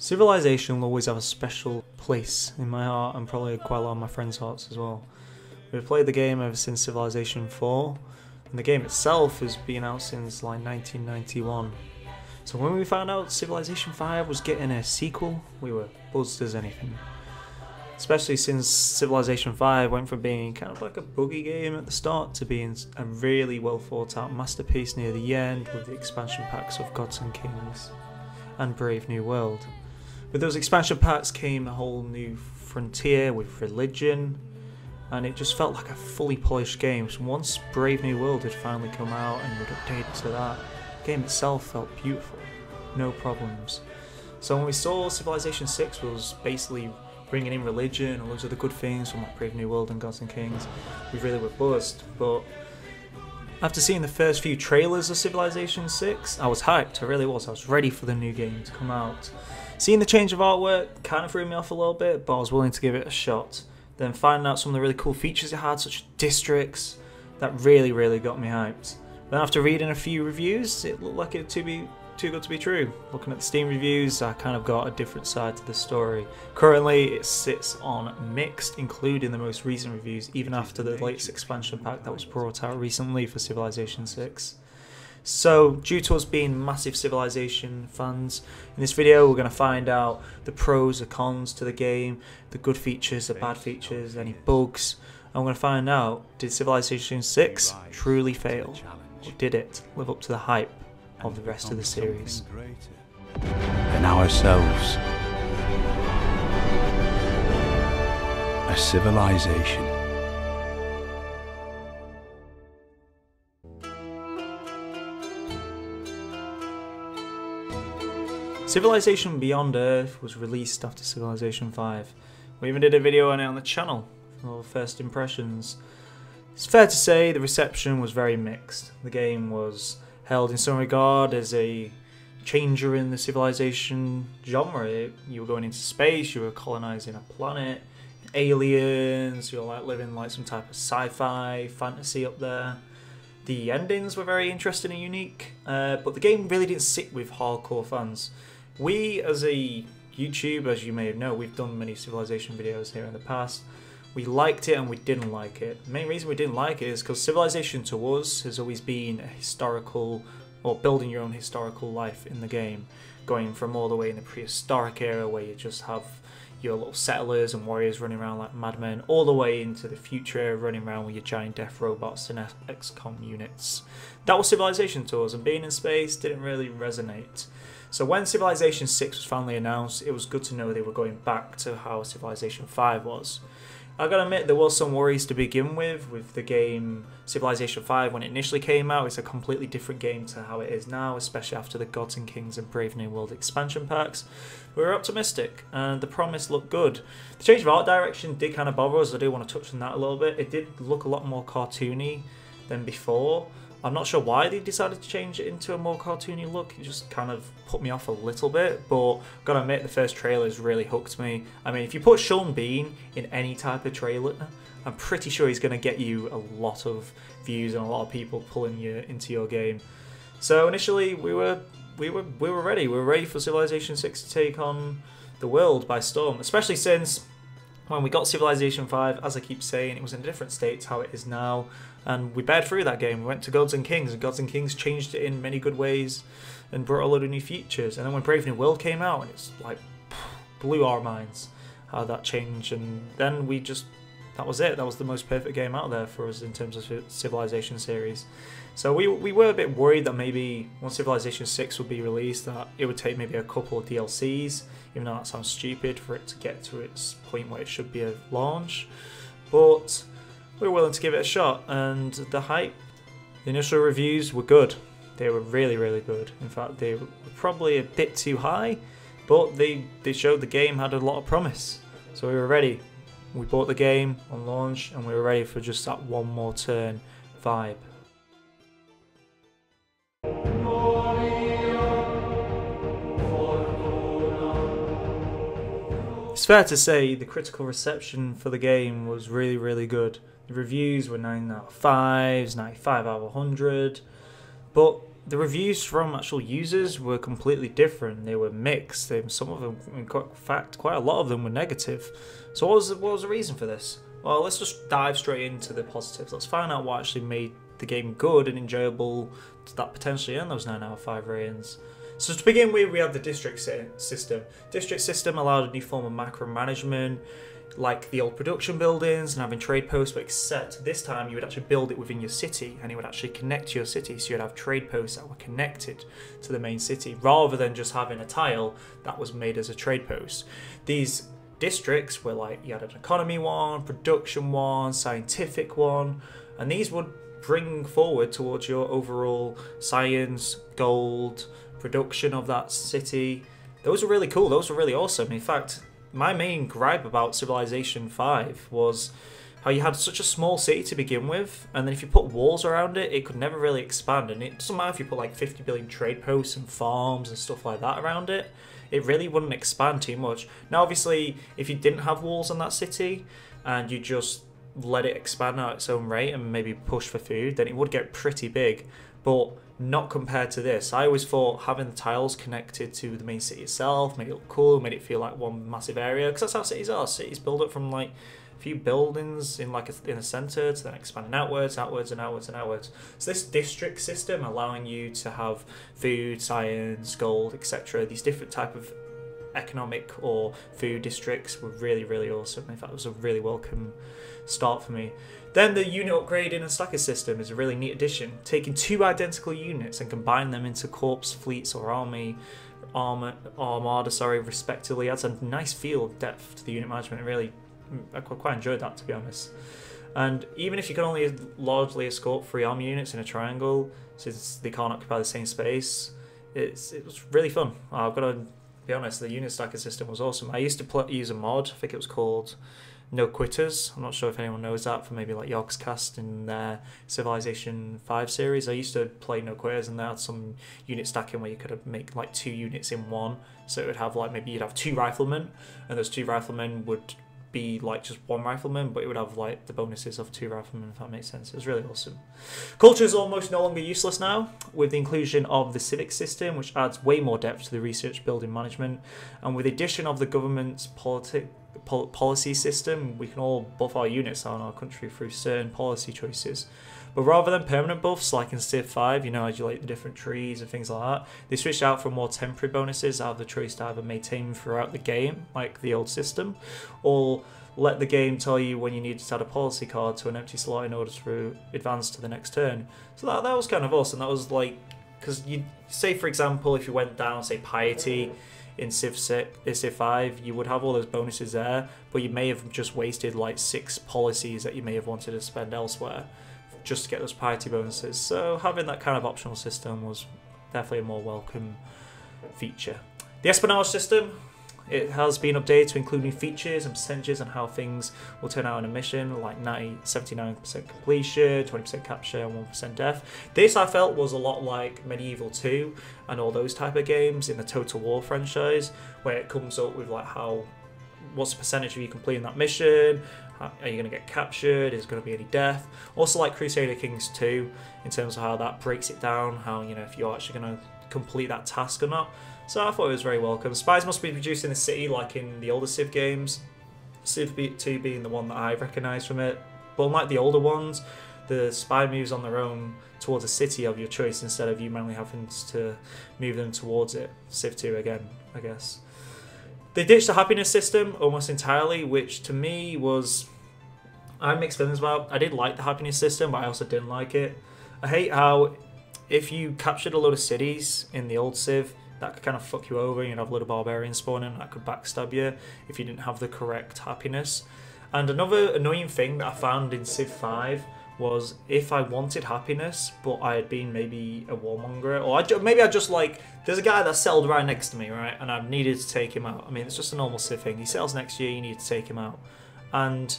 Civilization will always have a special place in my heart and probably quite a lot of my friends' hearts as well. We've played the game ever since Civilization 4, and the game itself has been out since like 1991. So when we found out Civilization 5 was getting a sequel, we were buzzed as anything. Especially since Civilization 5 went from being kind of like a buggy game at the start to being a really well thought out masterpiece near the end with the expansion packs of Gods and Kings and Brave New World. With those expansion packs came a whole new frontier with religion, and it just felt like a fully polished game. So once Brave New World had finally come out and we'd updated to that, the game itself felt beautiful, no problems. So when we saw Civilization 6 was basically bringing in religion and loads of the good things from like Brave New World and Gods and Kings, we really were buzzed. But after seeing the first few trailers of Civilization 6, I was hyped, I really was. I was ready for the new game to come out. Seeing the change of artwork kind of threw me off a little bit, but I was willing to give it a shot. Then finding out some of the really cool features it had, such as districts, that really got me hyped. Then after reading a few reviews, it looked like it to be too good to be true. Looking at the Steam reviews, I kind of got a different side to the story. Currently, it sits on mixed, including the most recent reviews, even after the latest expansion pack that was brought out recently for Civilization 6. So, due to us being massive Civilization fans, in this video we're going to find out the pros and cons to the game, the good features, the bad features, any bugs, and we're going to find out, did Civilization 6 truly fail, or did it live up to the hype of the rest of the series? Than ourselves. A civilization. Civilization Beyond Earth was released after Civilization 5. We even did a video on it on the channel for first impressions. It's fair to say the reception was very mixed. The game was held in some regard as a changer in the Civilization genre. You were going into space, you were colonizing a planet, aliens, you were like living like some type of sci-fi fantasy up there. The endings were very interesting and unique, but the game really didn't sit with hardcore fans. We, as a YouTube, as you may know, we've done many Civilization videos here in the past. We liked it and we didn't like it. The main reason we didn't like it is because Civilization to us has always been a historical, or building your own historical life in the game. Going from all the way in the prehistoric era where you just have your little settlers and warriors running around like madmen, all the way into the future era running around with your giant death robots and XCOM units. That was Civilization to us, and being in space didn't really resonate. So when Civilization 6 was finally announced, it was good to know they were going back to how Civilization 5 was. I gotta admit, there was some worries to begin with the game Civilization 5 when it initially came out. It's a completely different game to how it is now, especially after the Gods and Kings and Brave New World expansion packs. We were optimistic, and the promise looked good. The change of art direction did kind of bother us. I do want to touch on that a little bit. It did look a lot more cartoony than before. I'm not sure why they decided to change it into a more cartoony look. It just kind of put me off a little bit, but gotta admit the first trailers really hooked me. I mean, if you put Sean Bean in any type of trailer, I'm pretty sure he's gonna get you a lot of views and a lot of people pulling you into your game. So initially we were ready. We were ready for Civilization 6 to take on the world by storm, especially since when we got Civilization 5, as I keep saying, it was in a different state to how it is now, and we bared through that game. We went to Gods and Kings, and Gods and Kings changed it in many good ways and brought a lot of new features. And then when Brave New World came out, and it's like blew our minds how that changed, and then that was it. That was the most perfect game out there for us in terms of Civilization series. So we were a bit worried that maybe once Civilization 6 would be released, that it would take maybe a couple of DLCs, even though that sounds stupid, for it to get to its point where it should be a launch. But we were willing to give it a shot, and the hype, the initial reviews were good. They were really good. In fact, they were probably a bit too high, but they showed the game had a lot of promise. So we were ready. We bought the game on launch, and we were ready for just that one more turn vibe. It's fair to say the critical reception for the game was really good. The reviews were 9 out of 5s, 95 out of 100, but the reviews from actual users were completely different. They were mixed. Some of them, in fact, quite a lot of them were negative. So what was the reason for this? Well, let's just dive straight into the positives. Let's find out what actually made the game good and enjoyable that potentially earned those 9 out of 5 ratings. So to begin with, we have the district system. District system allowed a new form of macro management, like the old production buildings and having trade posts, but except this time you would actually build it within your city and it would actually connect to your city. So you'd have trade posts that were connected to the main city rather than just having a tile that was made as a trade post. These districts were like, you had an economy one, production one, scientific one, and these would bring forward towards your overall science, gold, production of that city. Those were really cool. Those were really awesome. In fact, my main gripe about Civilization 5 was how you had such a small city to begin with, and then if you put walls around it, it could never really expand. And it doesn't matter if you put like 50 billion trade posts and farms and stuff like that around it, it really wouldn't expand too much. Now, obviously, if you didn't have walls on that city and you just let it expand at its own rate and maybe push for food, then it would get pretty big. But not compared to this. I always thought having the tiles connected to the main city itself made it look cool, made it feel like one massive area, because that's how cities are. Cities build up from like a few buildings in like in a centre to then expanding outwards, outwards and outwards and outwards. So this district system allowing you to have food, science, gold, etc. These different type of economic or food districts were really, really awesome. In fact, it was a really welcome start for me. Then the unit upgrading and stacker system is a really neat addition. Taking 2 identical units and combining them into corps, fleets or armada, respectively adds a nice feel of depth to the unit management. I quite enjoyed that, to be honest. And even if you can only largely escort 3 army units in a triangle, since they can't occupy the same space, it was really fun. I've got to be honest, the unit stacker system was awesome. I used to use a mod, I think it was called No Quitters. I'm not sure if anyone knows that, for maybe like Yogscast in their Civilization 5 series. I used to play No Quitters, and they had some unit stacking where you could make like 2 units in one. So it would have like, maybe you'd have 2 riflemen, and those 2 riflemen would be like just 1 rifleman, but it would have like the bonuses of 2 riflemen, if that makes sense. It was really awesome. Culture is almost no longer useless now, with the inclusion of the civic system, which adds way more depth to the research, building, management, and with the addition of the government's policy system, we can all buff our units on our country through certain policy choices. But rather than permanent buffs like in Civ 5, you know, as you like the different trees and things like that, they switched out for more temporary bonuses out of the choice to either maintain throughout the game, like the old system, or let the game tell you when you need to add a policy card to an empty slot in order to advance to the next turn. So that was kind of awesome. That was like, because you say, for example, if you went down, say, piety in Civ 5, you would have all those bonuses there, but you may have just wasted like 6 policies that you may have wanted to spend elsewhere just to get those piety bonuses. So having that kind of optional system was definitely a more welcome feature. The espionage system, it has been updated to include new features and percentages on how things will turn out in a mission, like 79% completion, 20% capture, and 1% death. This I felt was a lot like Medieval 2 and all those type of games in the Total War franchise, where it comes up with like what's the percentage of you completing that mission, are you going to get captured, is there going to be any death. Also like Crusader Kings 2 in terms of how that breaks it down, how, you know, if you're actually going to complete that task or not. So I thought it was very welcome. Spies must be produced in the city like in the older Civ games, Civ 2 being the one that I recognise from it. But unlike the older ones, the spy moves on their own towards a city of your choice instead of you manually having to move them towards it. Civ 2 again, I guess. They ditched the happiness system almost entirely, which to me was, I have mixed feelings about. I did like the happiness system, but I also didn't like it. I hate how if you captured a load of cities in the old Civ, that could kind of fuck you over. You'd have little barbarians spawning that could backstab you if you didn't have the correct happiness. And another annoying thing that I found in Civ 5 was if I wanted happiness, but I had been maybe a warmonger, or maybe I just like, there's a guy that settled right next to me, right, and I needed to take him out. I mean, it's just a normal Civ thing. He settles next to you, you need to take him out. And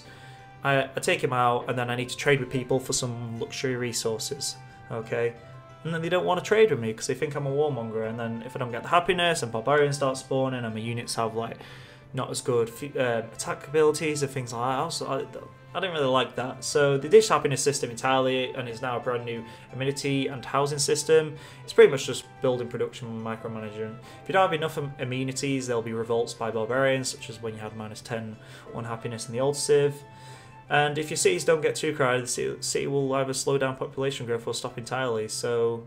I take him out, and then I need to trade with people for some luxury resources, okay? And then they don't want to trade with me because they think I'm a warmonger, and then if I don't get the happiness and barbarians start spawning and my units have like not as good attack abilities and things like that, I didn't really like that. So they ditched happiness system entirely, and it's now a brand new amenity and housing system. It's pretty much just building production and micromanagement. If you don't have enough amenities, there'll be revolts by barbarians, such as when you had -10 unhappiness in the old Civ. And if your cities don't get too crowded, the city will either slow down population growth or stop entirely. So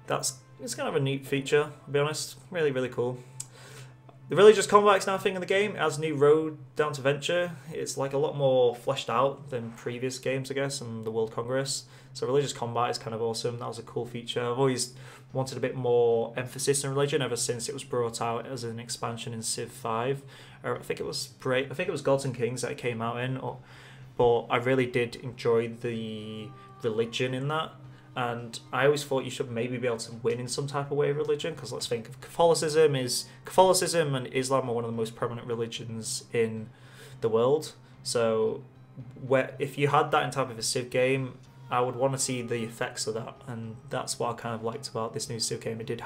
it's kind of a neat feature, I'll be honest. Really, really cool. The religious combat is now a thing in the game. It has a new road down to Venture. It's like a lot more fleshed out than previous games, I guess, and the World Congress. So religious combat is kind of awesome. That was a cool feature. I've always wanted a bit more emphasis on religion ever since it was brought out as an expansion in Civ 5. Or I think it was Gods and Kings that it came out in. But I really did enjoy the religion in that. And I always thought you should maybe be able to win in some type of way of religion, because let's think of Catholicism and Islam are one of the most prominent religions in the world. So if you had that in type of a Civ game, I would want to see the effects of that, and that's what I kind of liked about this new Civ game. It did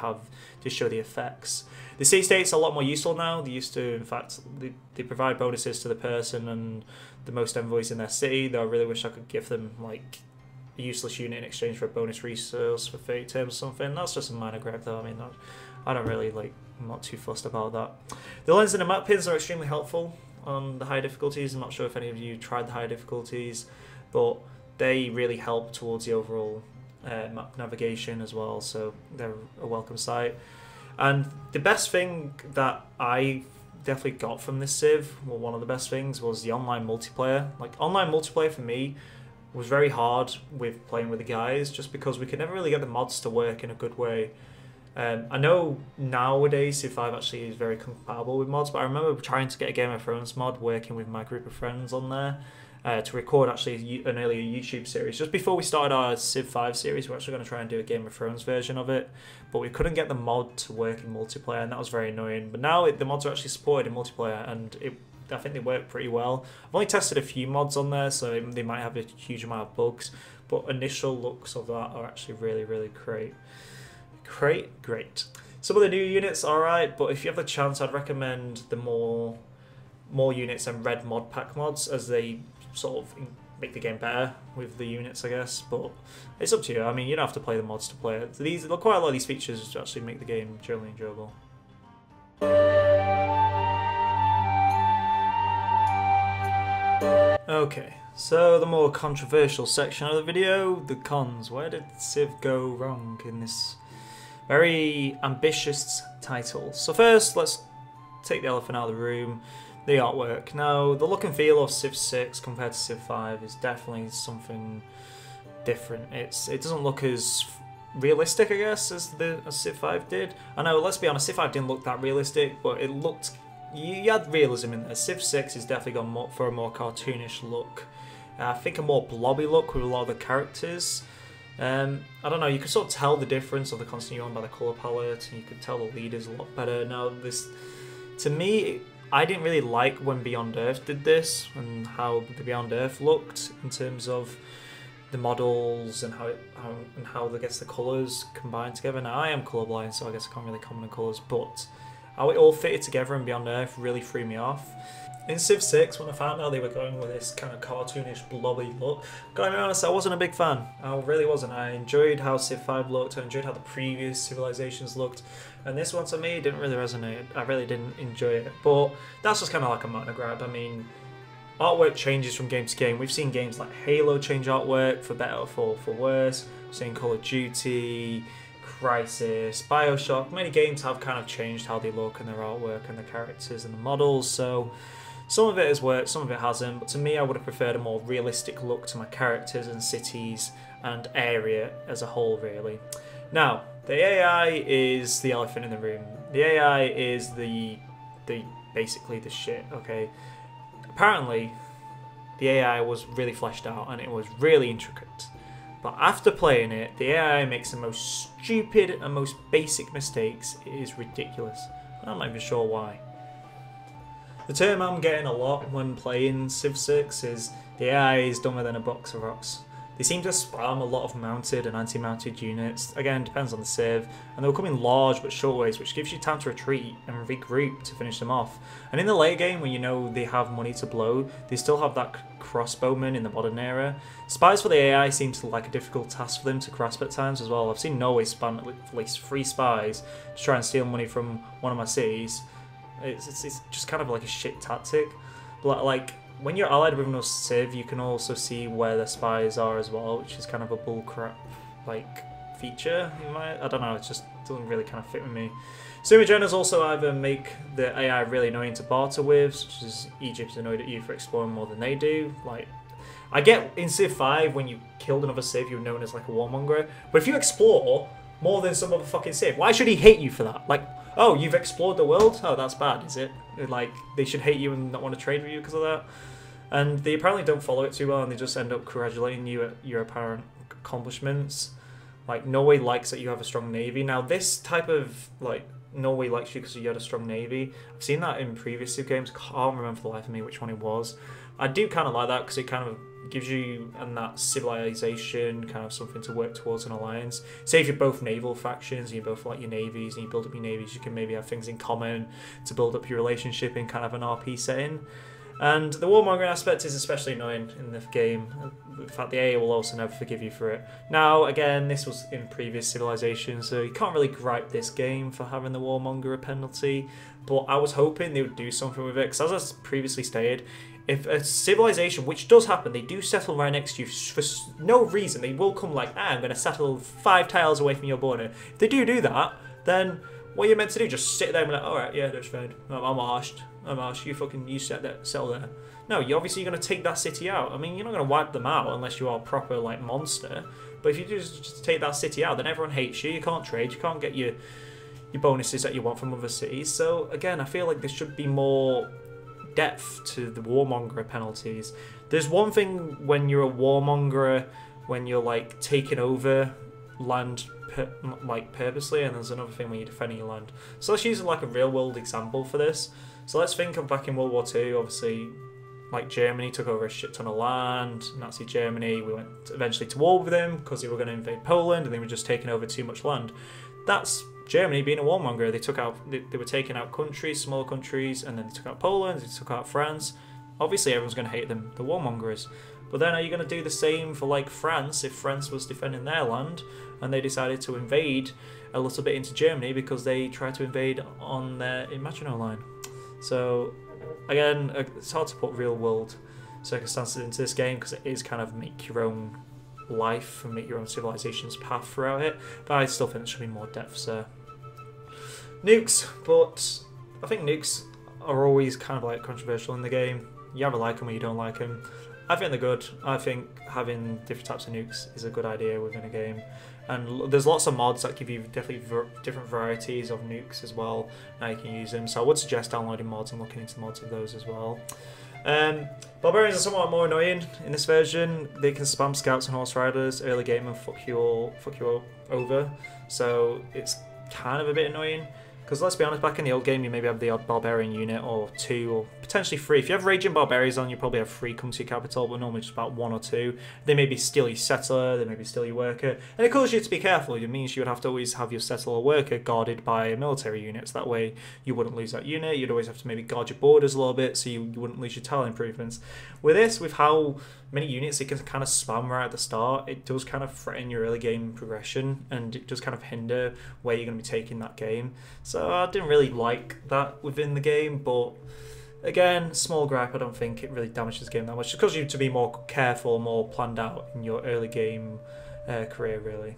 show the effects. The city states are a lot more useful now. They used to, in fact, they provide bonuses to the person and the most envoys in their city. Though I really wish I could give them like a useless unit in exchange for a bonus resource for 30 terms or something. That's just a minor gripe though. I mean, I don't really I'm not too fussed about that. The lens and the map pins are extremely helpful on the high difficulties. I'm not sure if any of you tried the high difficulties, but they really help towards the overall map navigation as well, so they're a welcome sight. And the best thing that I definitely got from this Civ, well, one of the best things, was the online multiplayer. Like, online multiplayer for me was very hard with playing with the guys, just because we could never really get the mods to work in a good way. I know nowadays Civ 5 actually is very compatible with mods, but I remember trying to get a Game of Thrones mod working with my group of friends on there to record actually an earlier YouTube series. Just before we started our Civ 5 series, we're actually going to try and do a Game of Thrones version of it, but we couldn't get the mod to work in multiplayer, and that was very annoying. But now the mods are actually supported in multiplayer, and I think they work pretty well. I've only tested a few mods on there, so they might have a huge amount of bugs, but initial looks of that are actually really, really great. Great. Some of the new units are alright, but if you have the chance, I'd recommend the more units and red mod pack mods, as they sort of make the game better with the units, I guess. But it's up to you. I mean, you don't have to play the mods to play it. Quite a lot of these features to actually make the game generally enjoyable. Okay, so the more controversial section of the video, the cons. Where did Civ go wrong in this very ambitious title? So first, let's take the elephant out of the room, the artwork. Now, the look and feel of Civ 6 compared to Civ 5 is definitely something different. It doesn't look as realistic, I guess, as Civ 5 did. I know, let's be honest, Civ 5 didn't look that realistic, but it looked... You had realism in there. Civ 6 has definitely gone for a more cartoonish look. I think a more blobby look with a lot of the characters. I don't know, you could sort of tell the difference of the Constantine by the colour palette, and you could tell the leaders a lot better. Now, to me, I didn't really like when Beyond Earth did this, and how the Beyond Earth looked in terms of the models and how I guess the colours combined together. Now, I am colourblind, so I guess I can't really comment on colours, but how it all fitted together in Beyond Earth really threw me off. In Civ 6, when I found out they were going with this kind of cartoonish, blobby look, gotta be honest, I wasn't a big fan. I really wasn't. I enjoyed how Civ 5 looked, I enjoyed how the previous civilizations looked, and this one to me didn't really resonate. I really didn't enjoy it, but that's just kind of like a minor grab. I mean, artwork changes from game to game. We've seen games like Halo change artwork for better or for worse. We've seen Call of Duty, Crisis, Bioshock. Many games have kind of changed how they look and their artwork and the characters and the models, so some of it has worked, some of it hasn't, but to me I would have preferred a more realistic look to my characters and cities and area as a whole, really. Now, the AI is the elephant in the room. The AI is basically the shit, okay? Apparently, the AI was really fleshed out and it was really intricate. But after playing it, the AI makes the most stupid and most basic mistakes. It is ridiculous. I'm not even sure why. The term I'm getting a lot when playing Civ 6 is the AI is dumber than a box of rocks. they seem to spam a lot of mounted and anti-mounted units. Again, depends on the civ, and they'll come in large but short waves, which gives you time to retreat and regroup to finish them off. And in the late game, when you know they have money to blow, they still have that crossbowman in the modern era. Spies for the AI seems like a difficult task for them to grasp at times as well. I've seen Norway spam at least 3 spies to try and steal money from one of my cities. It's just kind of like a shit tactic. But like, when you're allied with another civ, you can also see where the spies are as well, which is kind of a bullcrap like feature. I don't know, it just doesn't really kind of fit with me. Some agendas also either make the AI really annoying to barter with, such as Egypt's annoyed at you for exploring more than they do. Like, I get in Civ 5 when you killed another civ, you're known as like a warmonger, but if you explore more than some other fucking civ, why should he hate you for that? Like, oh, you've explored the world? Oh, that's bad, is it? Like, they should hate you and not want to trade with you because of that? And they apparently don't follow it too well, and they just end up congratulating you at your apparent accomplishments. Like, Norway likes that you have a strong navy. Now, this type of, like, Norway likes you because you had a strong navy. I've seen that in previous Civ games. Can't remember for the life of me which one it was. I do kind of like that because it kind of gives you and that civilization kind of something to work towards an alliance. Say if you're both naval factions and you both like your navies and you build up your navies, you can maybe have things in common to build up your relationship in kind of an RP setting. And the warmongering aspect is especially annoying in the game. In fact, the AA will also never forgive you for it. Now, again, this was in previous civilizations, so you can't really gripe this game for having the warmonger penalty, but I was hoping they would do something with it, because as I previously stated, if a civilization, which does happen, they do settle right next to you for no reason, they will come like, I'm going to settle 5 tiles away from your border. If they do that, then what you're meant to do, just sit there and be like, alright, yeah, that's fine, I'm arsed, you settle there. No, you're obviously going to take that city out. I mean, you're not going to wipe them out unless you are a proper, like, monster, but if you just take that city out, then everyone hates you, you can't trade, you can't get your bonuses that you want from other cities. So, again, I feel like there should be more depth to the warmonger penalties. There's one thing when you're a warmonger, when you're, like, taking over land purposely, and there's another thing when you're defending your land. So let's use like a real world example for this. So let's think of back in World War II, obviously, like Germany took over a shit ton of land, Nazi Germany, we went eventually to war with them because they were going to invade Poland and they were just taking over too much land. That's Germany being a warmonger. They were taking out countries, small countries, and then they took out Poland, they took out France. Obviously everyone's going to hate them, the warmongers. But then are you going to do the same for like France if France was defending their land and they decided to invade a little bit into Germany because they tried to invade on their Maginot Line? So again, it's hard to put real world circumstances into this game because it is kind of make your own life and make your own civilization's path throughout it. But I still think there should be more depth there. Nukes, but I think nukes are always kind of like controversial in the game. You either like them or you don't like them. I think they're good. I think having different types of nukes is a good idea within a game. And there's lots of mods that give you definitely different varieties of nukes as well. Now you can use them. So I would suggest downloading mods and looking into mods of those as well. Barbarians are somewhat more annoying in this version. They can spam scouts and horse riders early game and fuck you over. So it's kind of a bit annoying. Because let's be honest, back in the old game, you maybe have the odd barbarian unit or 2 or potentially 3. If you have raging barbarians on, you probably have 3 come to your capital, but normally just about 1 or 2. They maybe steal your settler, they maybe steal your worker, and it causes you to be careful. It means you would have to always have your settler or worker guarded by a military unit, so that way you wouldn't lose that unit. You'd always have to maybe guard your borders a little bit, so you wouldn't lose your tile improvements. With this, with how many units it can kind of spam right at the start, it does kind of threaten your early game progression, and it does kind of hinder where you're going to be taking that game. So I didn't really like that within the game, but again, small gripe. I don't think it really damages the game that much. It's because you have to be more careful, more planned out in your early game career, really.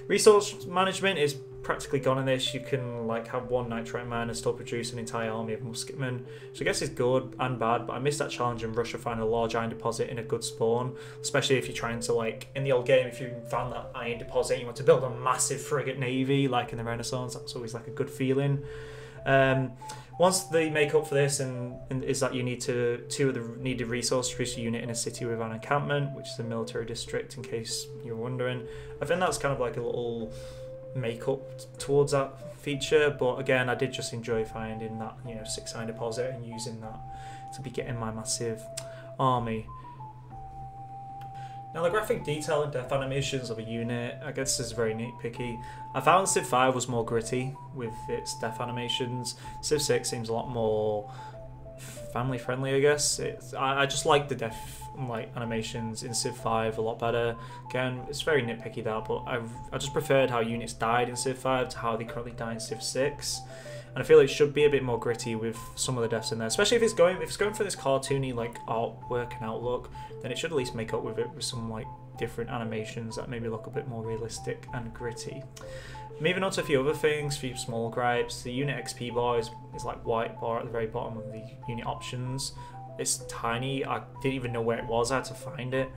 Resource management is practically gone in this. You can like have 1 nitrite mine and still produce an entire army of musketmen, so I guess it's good and bad, but I missed that challenge in Russia finding a large iron deposit in a good spawn, especially if you're trying to, like, in the old game, if you found that iron deposit and you want to build a massive frigate navy like in the Renaissance, that's always like a good feeling. Once they make up for this, and is that you need 2 of the needed resources to produce a unit in a city with an encampment, which is a military district, in case you're wondering. I think that's kind of like a little make up towards that feature, but again, I did just enjoy finding that, 6 iron deposit and using that to be getting my massive army. Now the graphic detail and death animations of a unit, I guess this is very nitpicky. I found Civ 5 was more gritty with its death animations. Civ 6 seems a lot more family friendly, I guess. I just like the death animations in Civ 5 a lot better. Again, it's very nitpicky that, but I just preferred how units died in Civ 5 to how they currently die in Civ 6. And I feel it should be a bit more gritty with some of the deaths in there, especially if it's going for this cartoony like artwork and outlook. Then it should at least make up with it with some like different animations that maybe look a bit more realistic and gritty. Moving on to a few other things, a few small gripes. The unit XP bar is like white bar at the very bottom of the unit options. It's tiny. I didn't even know where it was. I had to find it.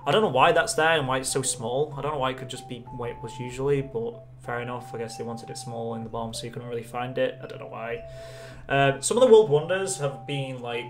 I don't know why that's there and why it's so small. I don't know why it could just be where it was usually, but fair enough. I guess they wanted it small in the bottom so you couldn't really find it. I don't know why. Some of the world wonders have been like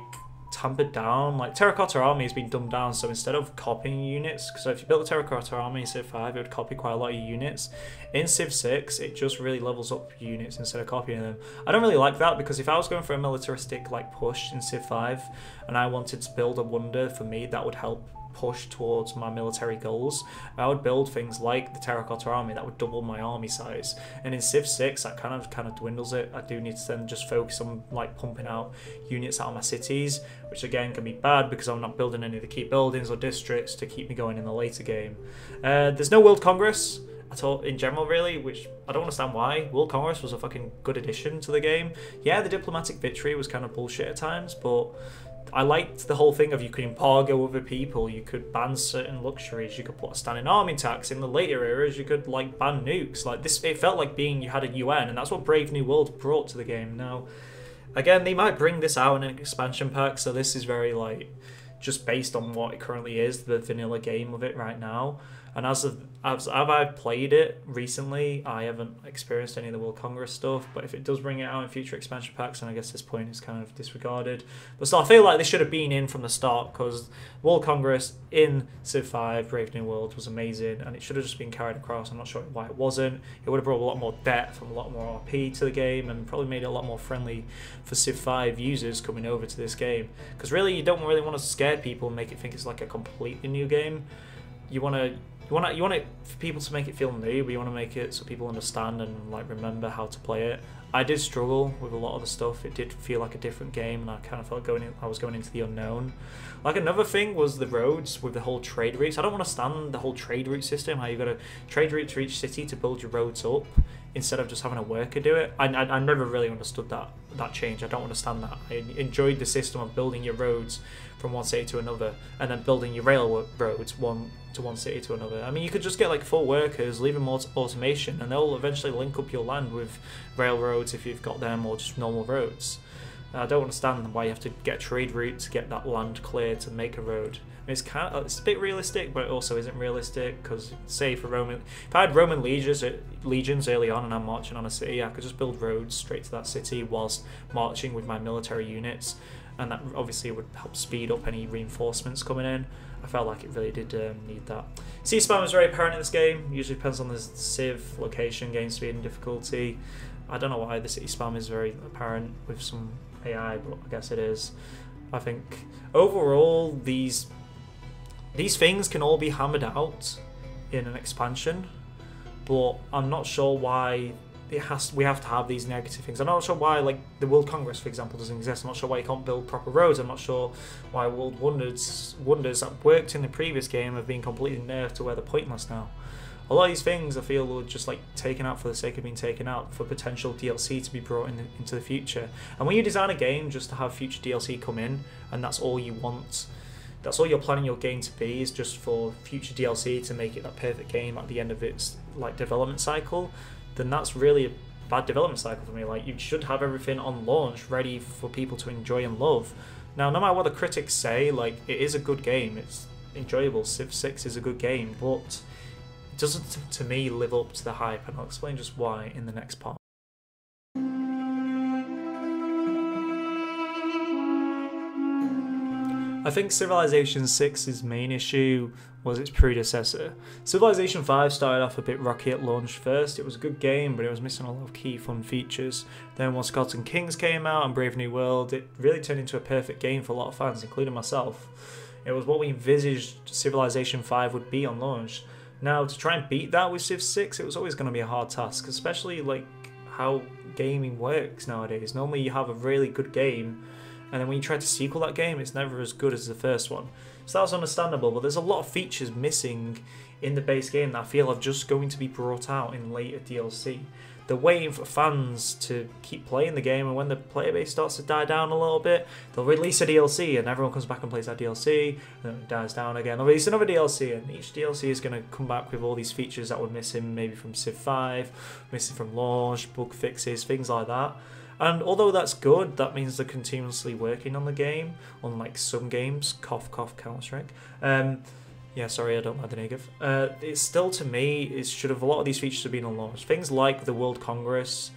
tampered down. Like Terracotta Army has been dumbed down, so instead of copying units, so if you built a Terracotta Army in Civ 5, it would copy quite a lot of units. In Civ 6, it just really levels up units instead of copying them. I don't really like that, because if I was going for a militaristic like push in Civ 5 and I wanted to build a wonder for me that would help push towards my military goals, I would build things like the Terracotta Army that would double my army size. And in Civ 6 that kind of dwindles it. I do need to then just focus on like pumping out units out of my cities, which again can be bad because I'm not building any of the key buildings or districts to keep me going in the later game. There's no World Congress at all in general really, which I don't understand why. World Congress was a fucking good addition to the game. Yeah, the diplomatic victory was kind of bullshit at times, but I liked the whole thing of you could embargo other people, you could ban certain luxuries, you could put a standing army tax. In the later eras, you could like ban nukes. Like this, it felt like you had a UN, and that's what Brave New World brought to the game. Now, again, they might bring this out in an expansion pack, so this is very like just based on what it currently is, the vanilla game of it right now. And as I've played it recently, I haven't experienced any of the World Congress stuff, but if it does bring it out in future expansion packs, then I guess this point is kind of disregarded. But still, I feel like they should have been in from the start, because World Congress in Civ 5 Brave New World was amazing, and it should have just been carried across. I'm not sure why it wasn't. It would have brought a lot more depth and a lot more RP to the game, and probably made it a lot more friendly for Civ 5 users coming over to this game. Because really, you don't really want to scare people and make it think it's like a completely new game. You want it for people to make it feel new, but you want to make it so people understand and like remember how to play it. I did struggle with a lot of the stuff. It did feel like a different game, and I kind of felt I was going into the unknown. Like another thing was the roads with the whole trade routes. I don't understand the whole trade route system. How you got to trade route to each city to build your roads up instead of just having a worker do it. I never really understood that change. I don't understand that. I enjoyed the system of building your roads from one city to another, and then building your railroads one city to another. I mean, you could just get like full workers, leave them more automation, and they'll eventually link up your land with railroads if you've got them, or just normal roads. I don't understand why you have to get a trade route to get that land clear to make a road. I mean, it's a bit realistic, but it also isn't realistic, because say if I had Roman legions early on and I'm marching on a city, I could just build roads straight to that city whilst marching with my military units, and that obviously would help speed up any reinforcements coming in. I felt like it really did need that. Sea spam is very apparent in this game. Usually depends on the civ, location, game speed and difficulty. I don't know why the city spam is very apparent with some AI, but I guess it is. I think overall these things can all be hammered out in an expansion, but I'm not sure why we have to have these negative things. I'm not sure why, like, the World Congress, for example, doesn't exist. I'm not sure why you can't build proper roads. I'm not sure why World Wonders that worked in the previous game have been completely nerfed to where they're pointless now. A lot of these things I feel were just like taken out for the sake of being taken out for potential DLC to be brought into the future. And when you design a game just to have future DLC come in, and that's all you want, that's all you're planning your game to be, is just for future DLC to make it that perfect game at the end of its like development cycle, then that's really a bad development cycle for me. Like, you should have everything on launch ready for people to enjoy and love. Now, no matter what the critics say, like, it is a good game, it's enjoyable. Civ 6 is a good game, but it doesn't, to me, live up to the hype, and I'll explain just why in the next part. I think Civilization 6's main issue was its predecessor. Civilization 5 started off a bit rocky at launch first. It was a good game, but it was missing a lot of key fun features. Then once Gods and Kings came out and Brave New World, it really turned into a perfect game for a lot of fans, including myself. It was what we envisaged Civilization 5 would be on launch. Now, to try and beat that with Civ 6, it was always going to be a hard task, especially like how gaming works nowadays. Normally you have a really good game, and then when you try to sequel that game, it's never as good as the first one. So that was understandable, but there's a lot of features missing in the base game that I feel are just going to be brought out in later DLC. They're waiting for fans to keep playing the game, and when the player base starts to die down a little bit, they'll release a DLC and everyone comes back and plays that DLC, and then it dies down again. They'll release another DLC, and each DLC is going to come back with all these features that were missing maybe from Civ 5, missing from launch, bug fixes, things like that. And although that's good, that means they're continuously working on the game, unlike some games, cough cough Counter-Strike. Yeah, sorry, I don't like the negative. It's still, to me, it should have, a lot of these features have been on launch. Things like the World Congress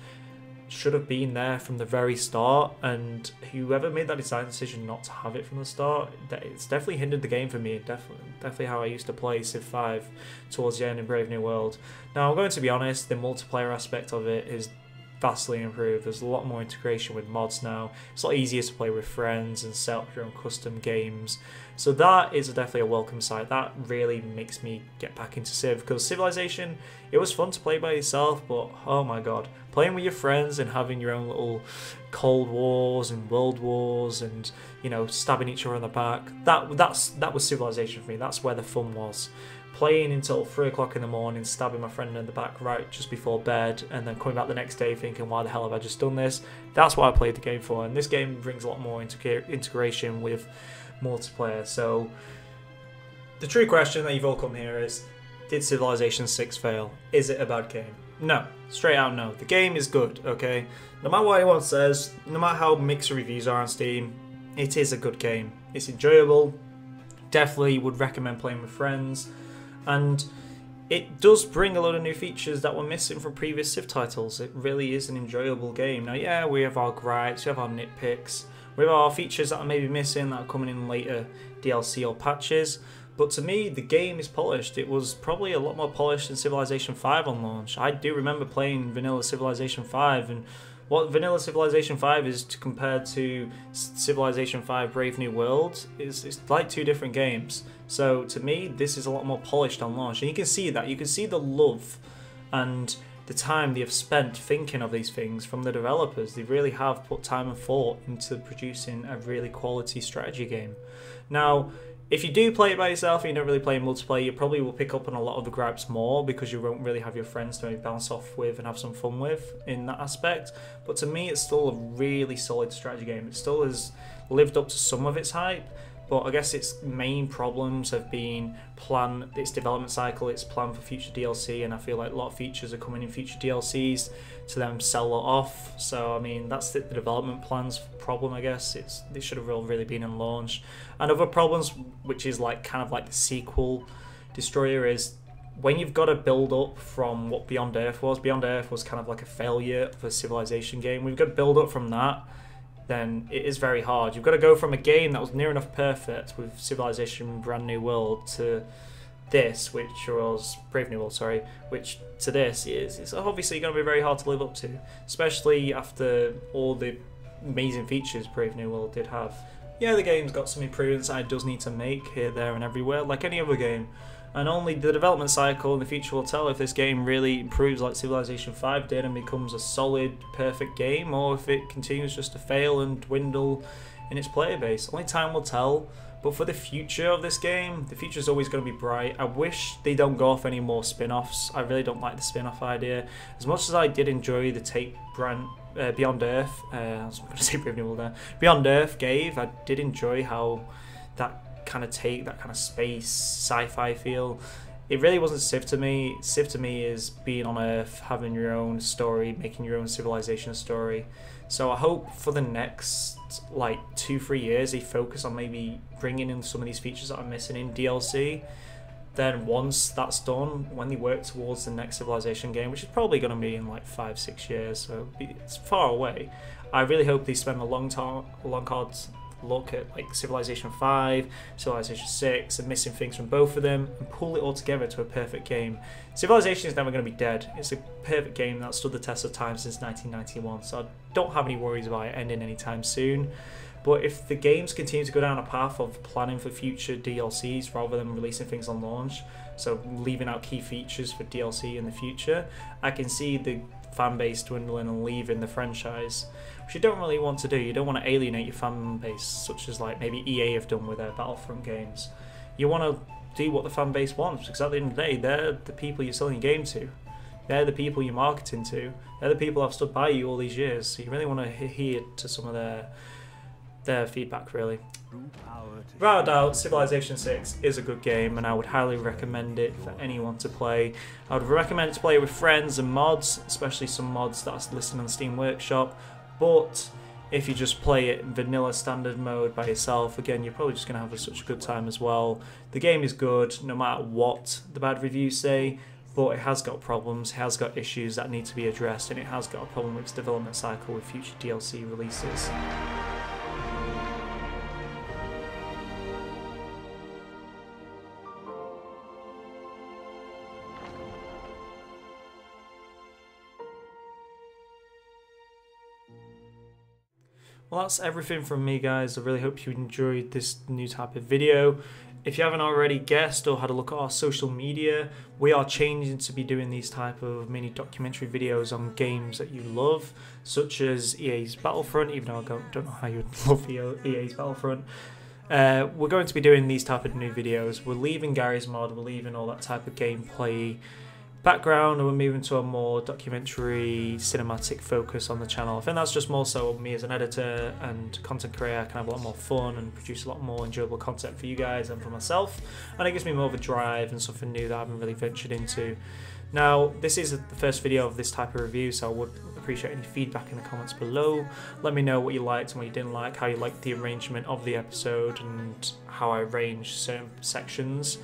should have been there from the very start, and whoever made that design decision not to have it from the start, it's definitely hindered the game for me. Definitely how I used to play Civ 5 towards the end in Brave New World. Now, I'm going to be honest, the multiplayer aspect of it is vastly improved. There's a lot more integration with mods now. It's a lot easier to play with friends and set up your own custom games. So that is definitely a welcome sight. That really makes me get back into Civ, because Civilization, it was fun to play by yourself, but oh my god, playing with your friends and having your own little Cold Wars and World Wars and, you know, stabbing each other in the back, that was Civilization for me. That's where the fun was. Playing until 3 o'clock in the morning, stabbing my friend in the back right just before bed, and then coming back the next day thinking, why the hell have I just done this? That's what I played the game for, and this game brings a lot more integration with multiplayer. So the true question that you've all come here is, did Civilization 6 fail? Is it a bad game? No. Straight out no. The game is good, okay? No matter what anyone says, no matter how mixed reviews are on Steam, it is a good game. It's enjoyable. Definitely would recommend playing with friends. And it does bring a lot of new features that were missing from previous Civ titles. It really is an enjoyable game. Now, yeah, we have our gripes, we have our nitpicks, we have our features that are maybe missing that are coming in later DLC or patches. But to me, the game is polished. It was probably a lot more polished than Civilization 5 on launch. I do remember playing vanilla Civilization 5, and what vanilla Civilization 5 is compared to Civilization 5 Brave New World is it's like two different games. So to me, this is a lot more polished on launch, and you can see that. You can see the love and the time they have spent thinking of these things from the developers. They really have put time and thought into producing a really quality strategy game. Now, if you do play it by yourself and you don't really play multiplayer, you probably will pick up on a lot of the gripes more, because you won't really have your friends to maybe bounce off with and have some fun with in that aspect. But to me, it's still a really solid strategy game. It still has lived up to some of its hype, but I guess its main problems have been its development cycle, its plan for future DLC, and I feel like a lot of features are coming in future DLCs to then sell it off. So I mean, that's the development plan's problem, I guess. They should have really been in launch. And other problems, which is like kind of like the sequel destroyer, is when you've got to build up from what Beyond Earth was. Beyond Earth was kind of like a failure of a Civilization game. We've got to build up from that. Then it is very hard. You've got to go from a game that was near enough perfect with Civilization Brand New World to this, which was Brave New World, sorry, which to this is obviously going to be very hard to live up to, especially after all the amazing features Brave New World did have. Yeah, the game's got some improvements that it does need to make here, there and everywhere, like any other game. And only the development cycle in the future will tell if this game really improves like Civilization 5 did and becomes a solid, perfect game, or if it continues just to fail and dwindle in its player base. Only time will tell. But for the future of this game, the future is always going to be bright. I wish they don't go off any more spin-offs. I really don't like the spin-off idea. As much as I did enjoy the take Beyond Earth, I was going to say Brave New World there, Beyond Earth gave, I did enjoy how that kind of space sci-fi feel. It really wasn't Civ to me. Civ to me is being on Earth, having your own story, making your own civilization story. So I hope for the next like 2-3 years they focus on maybe bringing in some of these features that are missing in DLC. Then once that's done, when they work towards the next Civilization game, which is probably going to be in like 5-6 years, so it's far away, I really hope they spend a long hard look at like Civilization 5, Civilization 6, and missing things from both of them, and pull it all together to a perfect game. Civilization is never going to be dead. It's a perfect game that stood the test of time since 1991, so I don't have any worries about it ending anytime soon. But if the games continue to go down a path of planning for future DLCs rather than releasing things on launch, so leaving out key features for DLC in the future, I can see the fan base dwindling and leaving the franchise, which you don't really want to do. You don't want to alienate your fan base, such as like maybe EA have done with their Battlefront games. You want to do what the fan base wants, because at the end of the day, they're the people you're selling your game to. They're the people you're marketing to. They're the people who've stood by you all these years. So you really want to hear to some of their feedback, really. Without a doubt, Civilization 6 is a good game, and I would highly recommend it for anyone to play. I would recommend it to play with friends and mods, especially some mods that are listed on Steam Workshop. But if you just play it in vanilla standard mode by yourself, again, you're probably just going to have such a good time as well. The game is good, no matter what the bad reviews say, but it has got problems, it has got issues that need to be addressed, and it has got a problem with its development cycle with future DLC releases. Well, that's everything from me, guys. I really hope you enjoyed this new type of video. If you haven't already guessed or had a look at our social media, we are changing to be doing these type of mini documentary videos on games that you love, such as EA's Battlefront, even though I don't know how you would love EA's Battlefront. We're going to be doing these type of new videos. We're leaving Gary's Mod, we're leaving all that type of gameplay background, and we're moving to a more documentary cinematic focus on the channel. I think that's just more so me as an editor and content creator. I can have a lot more fun and produce a lot more enjoyable content for you guys and for myself, and it gives me more of a drive and something new that I haven't really ventured into. Now, this is the first video of this type of review, so I would appreciate any feedback in the comments below. Let me know what you liked and what you didn't like, how you liked the arrangement of the episode and how I arranged certain sections.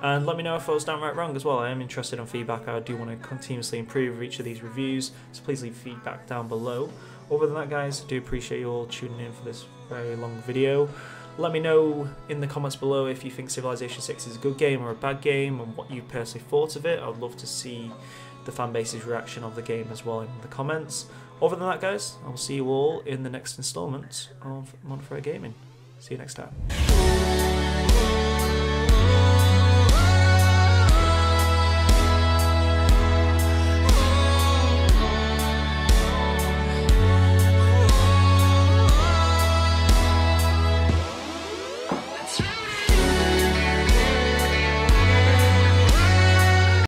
And let me know if I was downright wrong as well. I am interested in feedback. I do want to continuously improve each of these reviews, so please leave feedback down below. Other than that, guys, I do appreciate you all tuning in for this very long video. Let me know in the comments below if you think Civilization 6 is a good game or a bad game, and what you personally thought of it. I would love to see the fanbase's reaction of the game as well in the comments. Other than that, guys, I will see you all in the next installment of Frere Gaming. See you next time.